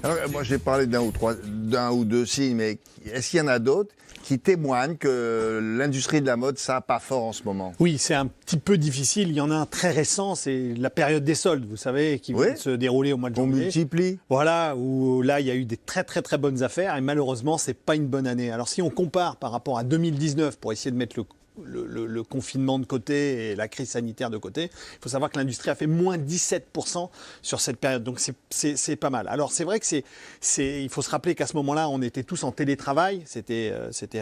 Alors, moi, j'ai parlé d'un ou deux signes, mais est-ce qu'il y en a d'autres qui témoignent que l'industrie de la mode, ça n'a pas fort en ce moment? Oui, c'est un petit peu difficile. Il y en a un très récent, c'est la période des soldes, vous savez, qui vient de se dérouler au mois de On janvier. multiplie. Voilà, où là, il y a eu des très très très bonnes affaires et malheureusement, c'est pas une bonne année. Alors si on compare par rapport à 2019, pour essayer de mettre le confinement de côté et la crise sanitaire de côté, il faut savoir que l'industrie a fait moins 17% sur cette période. Donc c'est pas mal. Alors c'est vrai que il faut se rappeler qu'à ce moment-là, on était tous en télétravail. C'était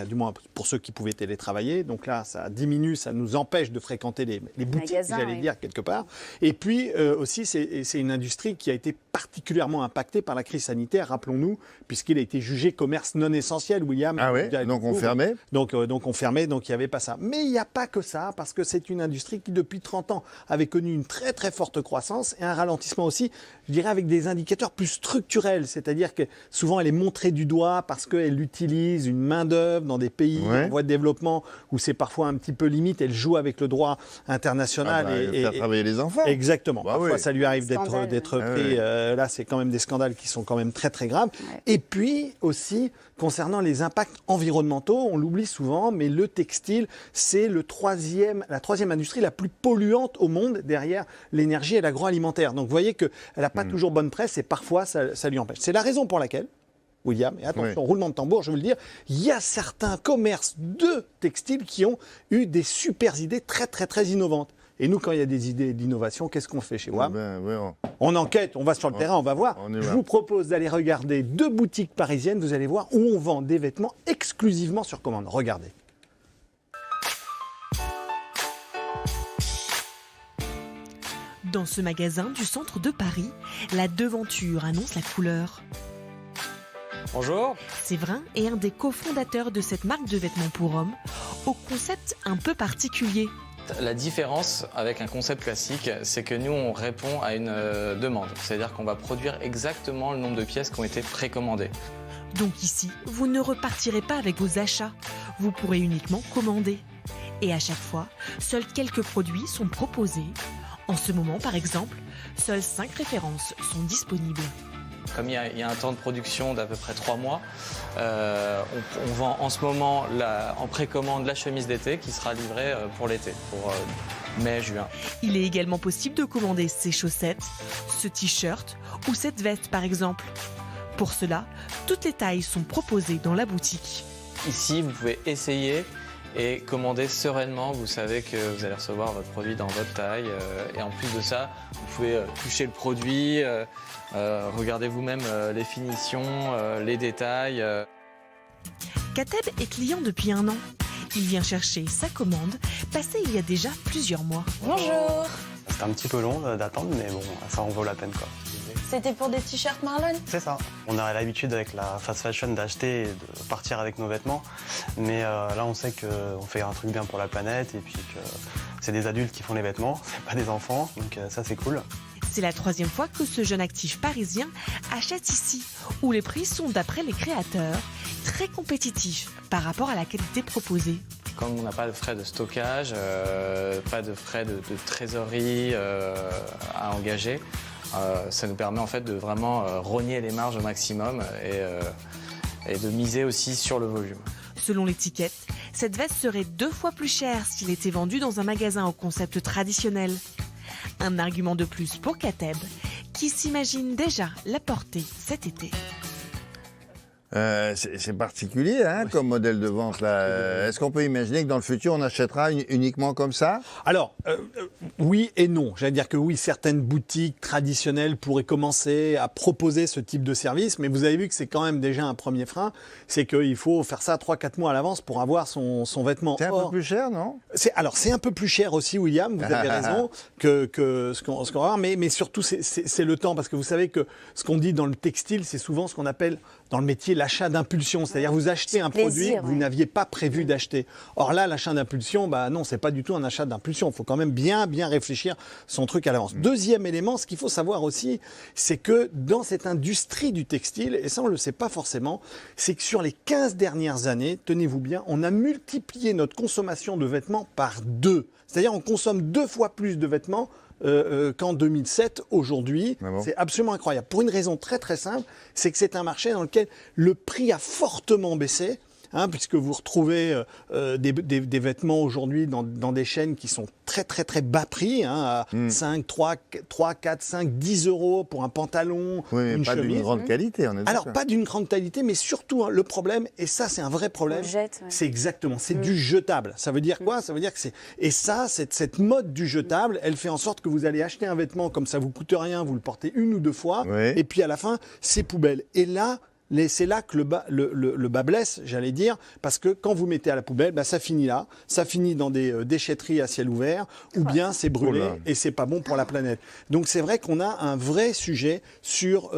du moins pour ceux qui pouvaient télétravailler. Donc là, ça diminue, ça nous empêche de fréquenter les boutiques, j'allais dire, quelque part. Et puis aussi, c'est une industrie qui a été particulièrement impactée par la crise sanitaire, rappelons-nous, puisqu'il a été jugé commerce non essentiel, William. Ah oui, donc on fermait. Donc on fermait, donc il n'y avait pas ça. Mais il n'y a pas que ça, parce que c'est une industrie qui, depuis 30 ans, avait connu une très très forte croissance et un ralentissement aussi, je dirais, avec des indicateurs plus structurels. C'est-à-dire que souvent, elle est montrée du doigt parce qu'elle utilise une main-d'œuvre dans des pays en voie de développement où c'est parfois un petit peu limite. Elle joue avec le droit international. Faire travailler les enfants. Exactement. Bah parfois, oui. ça lui arrive d'être pris. Là, c'est quand même des scandales qui sont quand même très très graves. Ouais. Et puis aussi, concernant les impacts environnementaux, on l'oublie souvent, mais le textile, c'est la troisième industrie la plus polluante au monde derrière l'énergie et l'agroalimentaire. Donc vous voyez qu'elle n'a pas toujours bonne presse et parfois ça lui empêche. C'est la raison pour laquelle, William, et attention, roulement de tambour, je veux le dire, il y a certains commerces de textiles qui ont eu des super idées très très très innovantes. Et nous, quand il y a des idées d'innovation, qu'est-ce qu'on fait chez WAM? On enquête, on va sur le terrain, on va voir. Je vous propose d'aller regarder 2 boutiques parisiennes, vous allez voir, où on vend des vêtements exclusivement sur commande. Regardez. Dans ce magasin du centre de Paris, la devanture annonce la couleur. Bonjour. Séverin est un des cofondateurs de cette marque de vêtements pour hommes, au concept un peu particulier. La différence avec un concept classique, c'est que nous, on répond à une demande. C'est-à-dire qu'on va produire exactement le nombre de pièces qui ont été précommandées. Donc ici, vous ne repartirez pas avec vos achats. Vous pourrez uniquement commander. Et à chaque fois, seuls quelques produits sont proposés. En ce moment, par exemple, seules 5 références sont disponibles. Comme il y a un temps de production d'à peu près 3 mois, on vend en ce moment en précommande la chemise d'été qui sera livrée pour l'été, pour mai, juin. Il est également possible de commander ces chaussettes, ce t-shirt ou cette veste par exemple. Pour cela, toutes les tailles sont proposées dans la boutique. Ici, vous pouvez essayer et commander sereinement. Vous savez que vous allez recevoir votre produit dans votre taille. Et en plus de ça, vous pouvez toucher le produit, regardez vous-même les finitions, les détails. Kateb est client depuis 1 an. Il vient chercher sa commande, passée il y a déjà plusieurs mois. Bonjour. C'était un petit peu long d'attendre, mais bon, ça en vaut la peine, quoi. C'était pour des t-shirts Marlon? C'est ça. On a l'habitude avec la fast fashion d'acheter et de partir avec nos vêtements. Mais là, on sait qu'on fait un truc bien pour la planète et puis que c'est des adultes qui font les vêtements, c'est pas des enfants. Donc ça, c'est cool. C'est la 3e fois que ce jeune actif parisien achète ici, où les prix sont, d'après les créateurs, très compétitifs par rapport à la qualité proposée. Comme on n'a pas de frais de stockage, pas de frais de trésorerie à engager, ça nous permet en fait de vraiment rogner les marges au maximum et de miser aussi sur le volume. Selon l'étiquette, cette veste serait 2 fois plus chère s'il était vendu dans un magasin au concept traditionnel. Un argument de plus pour Kateb, qui s'imagine déjà la porter cet été. C'est particulier comme modèle de vente là. Est-ce qu'on peut imaginer que dans le futur on achètera uniquement comme ça? Alors oui et non. J'allais dire que oui, certaines boutiques traditionnelles pourraient commencer à proposer ce type de service, mais vous avez vu que c'est quand même déjà un premier frein, c'est qu'il faut faire ça 3-4 mois à l'avance pour avoir son vêtement. C'est un peu plus cher, non? C'est un peu plus cher aussi, William, vous avez raison, que ce qu'on va voir, mais surtout c'est le temps, parce que vous savez que ce qu'on dit dans le textile, c'est souvent ce qu'on appelle dans le métier l'achat d'impulsion, c'est-à-dire vous achetez un produit que vous n'aviez pas prévu d'acheter. Or là, l'achat d'impulsion, non, c'est pas du tout un achat d'impulsion. Il faut quand même bien réfléchir son truc à l'avance. Deuxième élément, ce qu'il faut savoir aussi, c'est que dans cette industrie du textile, et ça on le sait pas forcément, c'est que sur les 15 dernières années, tenez-vous bien, on a multiplié notre consommation de vêtements par 2. C'est-à-dire on consomme 2 fois plus de vêtements qu'en 2007, aujourd'hui. Ah bon? C'est absolument incroyable. Pour une raison très très simple, c'est que c'est un marché dans lequel le prix a fortement baissé. Puisque vous retrouvez des vêtements aujourd'hui dans des chaînes qui sont très très très bas prix, à 5, 3, 4, 5, 10 euros pour un pantalon, Oui, une pas chemise. d'une grande qualité, on est Alors, d'accord. pas d'une grande qualité, mais surtout, le problème, et ça c'est un vrai problème, On le jette, ouais. c'est exactement, c'est du jetable. Ça veut dire quoi? Ça veut dire que c'est... Et ça, cette mode du jetable, elle fait en sorte que vous allez acheter un vêtement comme ça vous coûte rien, vous le portez une ou deux fois, Oui. et puis à la fin, c'est poubelle. Et là, c'est là que le bas blesse, j'allais dire, parce que quand vous mettez à la poubelle, ça finit là, ça finit dans des déchetteries à ciel ouvert, ou bien c'est brûlé Oh là. et c'est pas bon pour la planète. Donc c'est vrai qu'on a un vrai sujet sur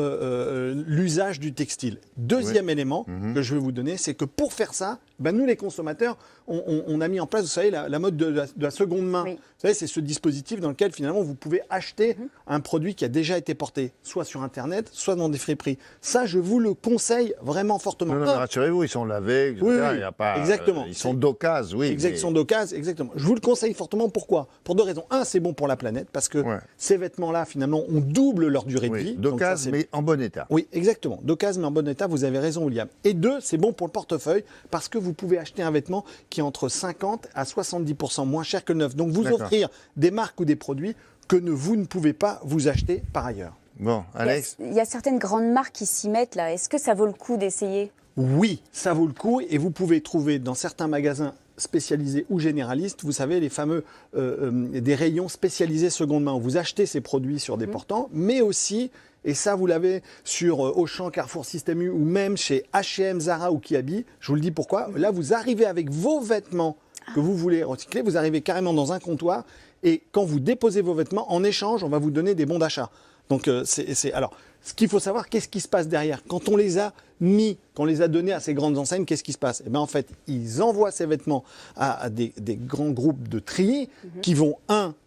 l'usage du textile. Deuxième élément que je vais vous donner, c'est que pour faire ça, nous les consommateurs, on a mis en place, vous savez, la mode de la seconde main. Oui. Vous savez, c'est ce dispositif dans lequel finalement vous pouvez acheter un produit qui a déjà été porté, soit sur Internet, soit dans des friperies. Ça, je vous le conseille vraiment fortement. Non, mais rassurez-vous, ils sont lavés, etc. Oui, oui, Il y a pas, exactement. ils sont d'occasion, oui. Exactement, d'occasion, exactement. Je vous le conseille fortement. Pourquoi? Pour deux raisons. Un, c'est bon pour la planète, parce que Ouais. ces vêtements-là, finalement, on double leur durée de Oui, vie. Donc ça, d'occasion, c'est- mais en bon état. Oui, exactement. D'occasion, mais en bon état, vous avez raison, William. Et deux, c'est bon pour le portefeuille, parce que vous pouvez acheter un vêtement qui est entre 50 à 70% moins cher que le neuf. Donc vous D'accord. offrir des marques ou des produits que vous ne pouvez pas vous acheter par ailleurs. Bon, Alex, Il y a certaines grandes marques qui s'y mettent là. Est-ce que ça vaut le coup d'essayer? Oui, ça vaut le coup et vous pouvez trouver dans certains magasins spécialisés ou généralistes, vous savez, les fameux des rayons spécialisés seconde main, où vous achetez ces produits sur des portants, mais aussi, et ça vous l'avez sur Auchan, Carrefour, Système U, ou même chez H&M, Zara ou Kiabi, je vous le dis pourquoi, là vous arrivez avec vos vêtements que vous voulez recycler, vous arrivez carrément dans un comptoir, et quand vous déposez vos vêtements, en échange, on va vous donner des bons d'achat. Donc, alors, ce qu'il faut savoir, qu'est-ce qui se passe derrière? Quand on les a mis, qu'on les a donnés à ces grandes enseignes, qu'est-ce qui se passe? Eh bien, en fait, ils envoient ces vêtements à des grands groupes de tri qui vont,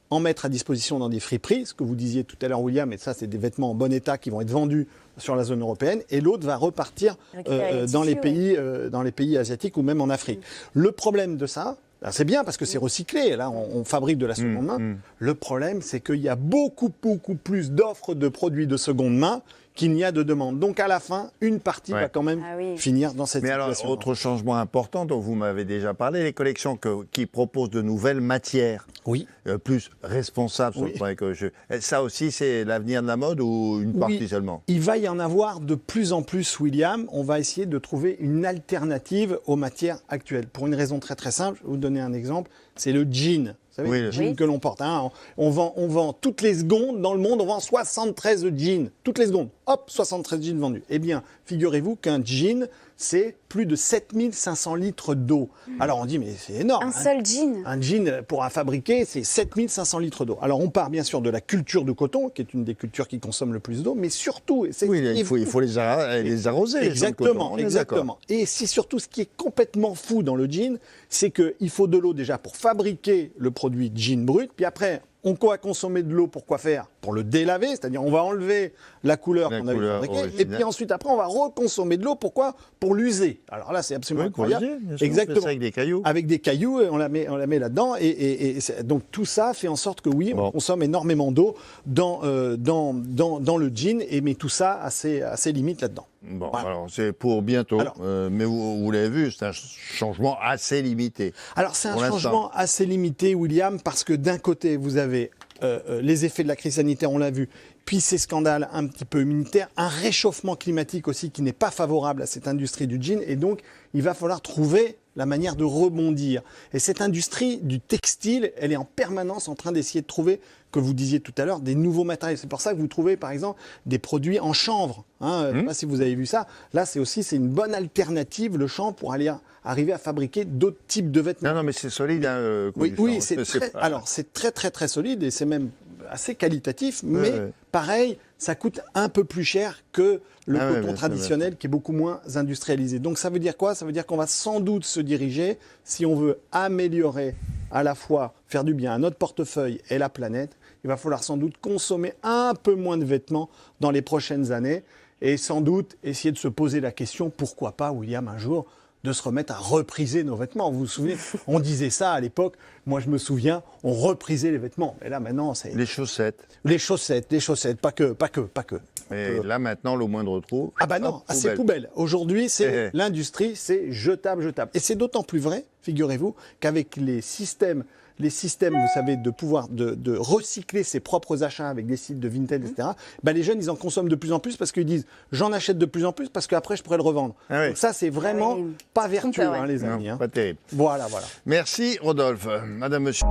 en mettre à disposition dans des friperies, ce que vous disiez tout à l'heure, William, et ça, c'est des vêtements en bon état qui vont être vendus sur la zone européenne, et l'autre va repartir Récupérer les dans les tissus, dans les pays asiatiques ou même en Afrique. Le problème de ça, alors, c'est bien parce que c'est recyclé, là on fabrique de la seconde main. Le problème, c'est qu'il y a beaucoup plus d'offres de produits de seconde main qu'il n'y a de demandes. Donc à la fin, une partie Ouais. va quand même Ah oui. finir dans cette mais alors, situation. autre changement important dont vous m'avez déjà parlé, les collections qui proposent de nouvelles matières, Oui. plus responsables sur Oui. le plan écologique. Ça aussi, c'est l'avenir de la mode ou une partie Oui, seulement? il va y en avoir de plus en plus, William. On va essayer de trouver une alternative aux matières actuelles. Pour une raison très très simple, je vais vous donner un exemple, c'est le jean. Vous savez, Oui, le le- jean Oui. que l'on porte. On vend toutes les secondes, dans le monde, on vend 73 jeans. Toutes les secondes. Hop, 73 jeans vendus. Eh bien, figurez-vous qu'un jean, c'est plus de 7500 litres d'eau. Alors on dit, mais c'est énorme. Un hein. seul jean. Un jean, pour un fabriquer, c'est 7500 litres d'eau. Alors, on part bien sûr de la culture de coton, qui est une des cultures qui consomme le plus d'eau, mais surtout... et c'est- Oui, il faut les arroser. Les champs de coton, Exactement, on est exactement. Et c'est surtout ce qui est complètement fou dans le jean, c'est qu'il faut de l'eau déjà pour fabriquer le produit jean brut, puis après... On va consommer de l'eau pour quoi faire? Pour le délaver, c'est-à-dire on va enlever la couleur La qu'on avait couleur fabriquée, et originale. puis ensuite après on va reconsommer de l'eau. Pourquoi? Pour l'user. Alors là c'est absolument Oui, pour incroyable. l'user, bien sûr. On fait Exactement. ça avec des cailloux. Avec des cailloux, et on la met là-dedans. Donc tout ça fait en sorte que oui, Bon. on consomme énormément d'eau dans le jean, mais tout ça a ses limites là-dedans. Bon, Voilà. alors c'est pour bientôt. Alors- Mais vous l'avez vu, c'est un changement assez limité. Alors c'est un Pour l'instant. changement assez limité, William, parce que d'un côté, vous avez les effets de la crise sanitaire, on l'a vu, puis ces scandales un petit peu immunitaires, un réchauffement climatique aussi qui n'est pas favorable à cette industrie du jean, et donc il va falloir trouver la manière de rebondir. Et cette industrie du textile, elle est en permanence en train d'essayer de trouver, que vous disiez tout à l'heure, des nouveaux matériaux. C'est pour ça que vous trouvez, par exemple, des produits en chanvre. Je ne sais pas si vous avez vu ça. Là, c'est une bonne alternative, le chanvre, pour arriver à fabriquer d'autres types de vêtements. Non, mais c'est solide. Oui, Coudou, c'est ça. très, pas- alors c'est très très très solide et c'est même assez qualitatif, mais ouais. pareil, ça coûte un peu plus cher que le Ah ouais, coton bien sûr, traditionnel qui est beaucoup moins industrialisé. Donc ça veut dire quoi? Ça veut dire qu'on va sans doute se diriger, si on veut améliorer à la fois, faire du bien à notre portefeuille et la planète, il va falloir sans doute consommer un peu moins de vêtements dans les prochaines années et sans doute essayer de se poser la question, pourquoi pas, William, un jour, de se remettre à repriser nos vêtements. Vous vous souvenez, on disait ça à l'époque. Moi, je me souviens, on reprisait les vêtements. Et là, maintenant, c'est Les chaussettes. les chaussettes, pas que. Mais là, maintenant, le moindre trou. Ah bah non, hop, c'est poubelle. Aujourd'hui, c'est Eh. l'industrie, c'est jetable. Et c'est d'autant plus vrai, figurez-vous, qu'avec les systèmes, vous savez, de pouvoir de recycler ses propres achats avec des sites de Vinted, etc., bah les jeunes, ils en consomment de plus en plus parce qu'ils disent « j'en achète de plus en plus parce qu'après, je pourrais le revendre Ah oui. Donc ça, c'est vraiment Ah oui. pas vertueux, Trompeur, ouais. les Non, amis. Hein. pas terrible. Voilà. Merci, Rodolphe. Madame, monsieur.